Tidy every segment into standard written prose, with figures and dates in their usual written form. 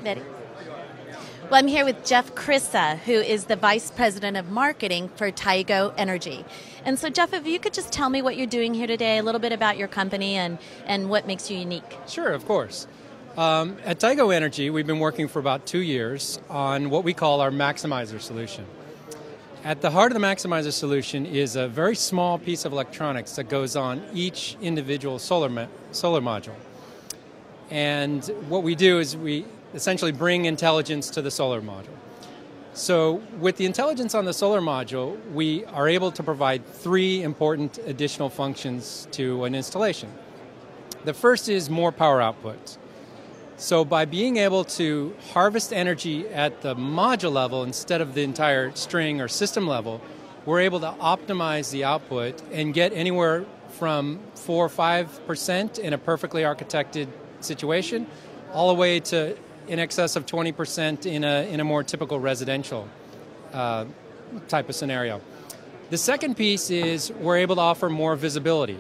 Betty. Well, I'm here with Jeff Krissa, who is the Vice President of Marketing for Tigo Energy. And so, Jeff, if you could just tell me what you're doing here today, a little bit about your company and what makes you unique. Sure, of course. At Tigo Energy, we've been working for about 2 years on what we call our maximizer solution. At the heart of the maximizer solution is a very small piece of electronics that goes on each individual solar module. And what we do is we essentially bring intelligence to the solar module. So with the intelligence on the solar module, we are able to provide 3 important additional functions to an installation. The first is more power output. So by being able to harvest energy at the module level instead of the entire string or system level, we're able to optimize the output and get anywhere from 4 or 5% in a perfectly architected situation, all the way to in excess of 20% in a more typical residential type of scenario. The second piece is we're able to offer more visibility.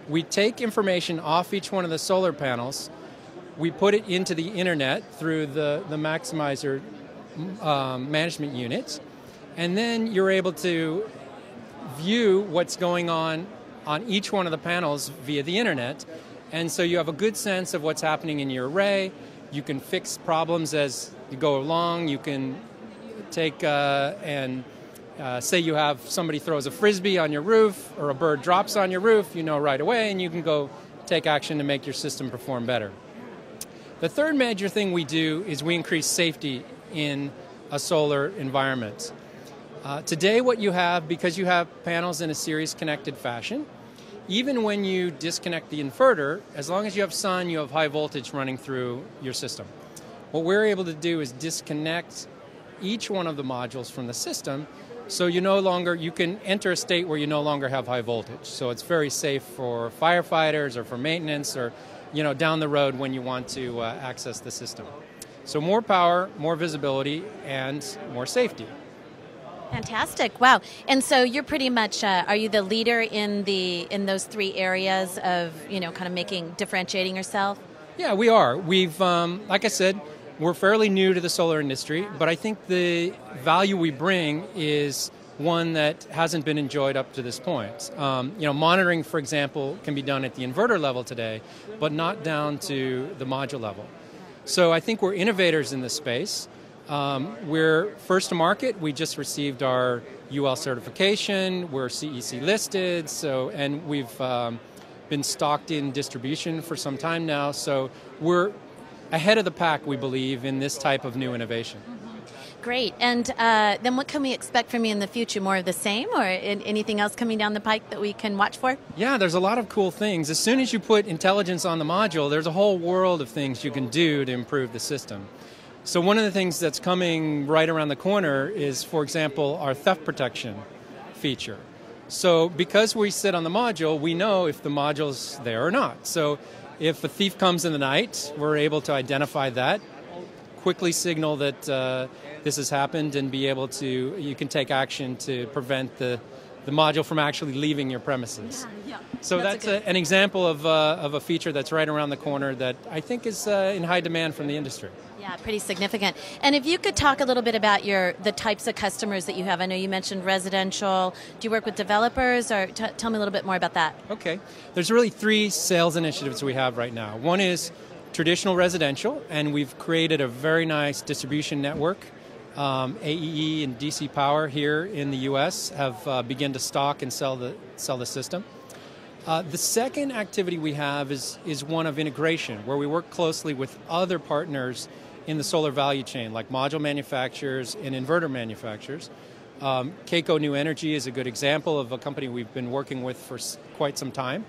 We take information off each one of the solar panels, we put it into the internet through the maximizer management unit, and then you're able to view what's going on each one of the panels via the internet. And so you have a good sense of what's happening in your array. You can fix problems as you go along. You can take say you have somebody throws a frisbee on your roof or a bird drops on your roof, you know right away, and you can go take action to make your system perform better. The third major thing we do is we increase safety in a solar environment. Today what you have, because you have panels in a series connected fashion, even when you disconnect the inverter, as long as you have sun, you have high voltage running through your system. What we're able to do is disconnect each one of the modules from the system, so you can enter a state where you no longer have high voltage. So it's very safe for firefighters or for maintenance or down the road when you want to access the system. So more power, more visibility, and more safety. Fantastic! Wow. And so you're pretty much are you the leader in those 3 areas of kind of differentiating yourself? Yeah, we are. We've like I said, we're fairly new to the solar industry, but I think the value we bring is one that hasn't been enjoyed up to this point. Monitoring, for example, can be done at the inverter level today, but not down to the module level. So I think we're innovators in this space. We're first to market. We just received our UL certification. We're CEC listed, and we've been stocked in distribution for some time now. So we're ahead of the pack, we believe, in this type of new innovation. Great. And then what can we expect from you in the future? More of the same, or anything else coming down the pike that we can watch for? Yeah, there's a lot of cool things. As soon as you put intelligence on the module, there's a whole world of things you can do to improve the system. So one of the things that's coming right around the corner is, for example, our theft protection feature. So because we sit on the module, we know if the module's there or not. So if a thief comes in the night, we're able to identify that, quickly signal that this has happened, and you can take action to prevent the module from actually leaving your premises. Yeah. So that's an example of a feature that's right around the corner that I think is in high demand from the industry. Yeah, pretty significant. And if you could talk a little bit about the types of customers that you have. I know you mentioned residential. Do you work with developers, or tell me a little bit more about that? Okay. There's really 3 sales initiatives we have right now. One is traditional residential, and we've created a very nice distribution network. AEE and DC Power here in the U.S. have begun to stock and sell the system. The second activity we have is one of integration, where we work closely with other partners in the solar value chain, like module manufacturers and inverter manufacturers. Keiko New Energy is a good example of a company we've been working with for quite some time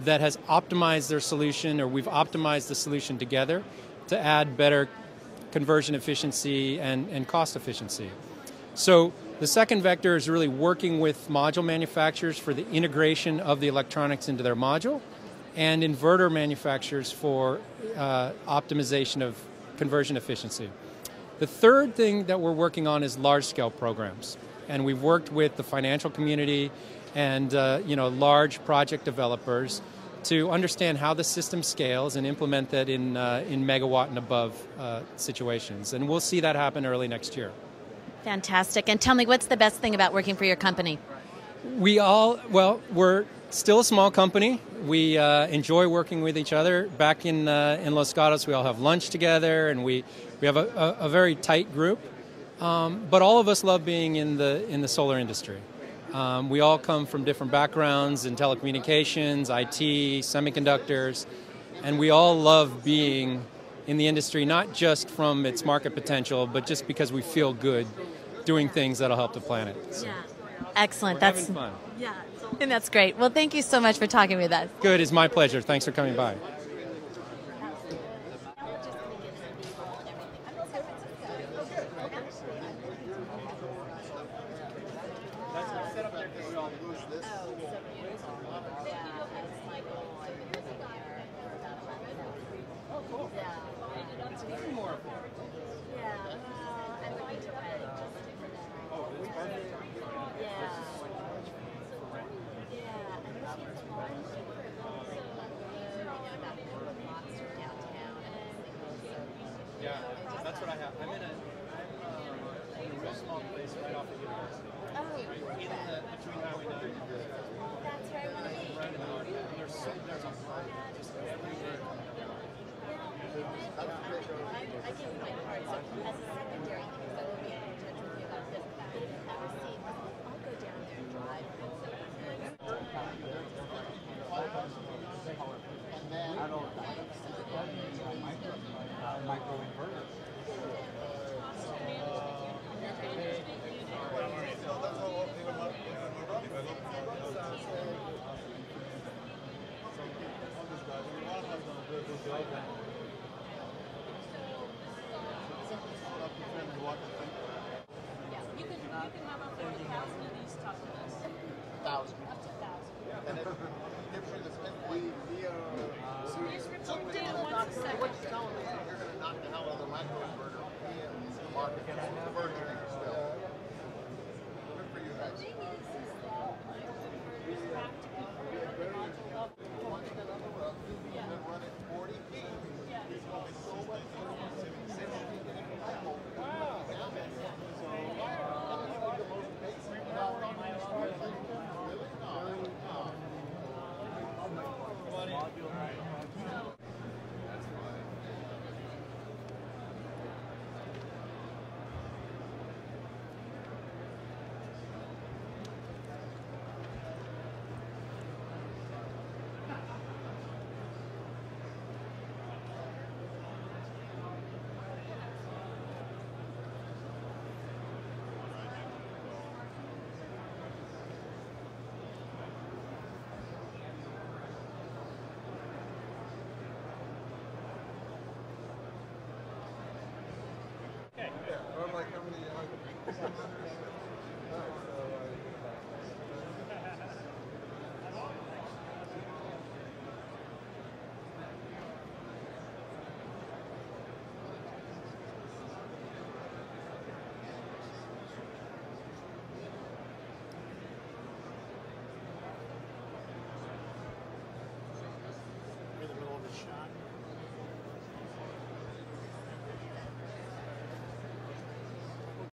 that has optimized their solution, or we've optimized the solution together to add better conversion efficiency and cost efficiency. So the second vector is really working with module manufacturers for the integration of the electronics into their module, and inverter manufacturers for optimization of conversion efficiency. The third thing that we're working on is large-scale programs, and we've worked with the financial community and large project developers to understand how the system scales and implement that in megawatt and above situations. And we'll see that happen early next year. Fantastic. And tell me, what's the best thing about working for your company? We're still a small company. We enjoy working with each other. Back in Los Gatos, we all have lunch together, and we have a very tight group. But all of us love being in the solar industry. We all come from different backgrounds in telecommunications, IT, semiconductors, and we all love being in the industry, not just from its market potential, but just because we feel good doing things that'll help the planet. So Yeah. Excellent. That's having fun. Yeah, and that's great. Well, thank you so much for talking with us. Good. It's my pleasure. Thanks for coming by. Yeah, that's what I have. I'm in a real small place right off the university. Between Highway 9 and That's where I want to be. right in the north. There's a park just everywhere. I gave you my card, so as a secondary, because I will be in touch with you about this. If you ever see, I'll go down there and drive. Microinverter. You can have up to 1,000 of these tufts. 1,000. Up to 1,000. And it gives you the pinpoint. Just rip them down once a second. What's telling me you're going to knock the hell out of the microinverter in the market. Burgeoning still. Good for you guys. The thing is that microinverters have to be very module level. You can run it 40 feet. It's going so much I'm like, how many?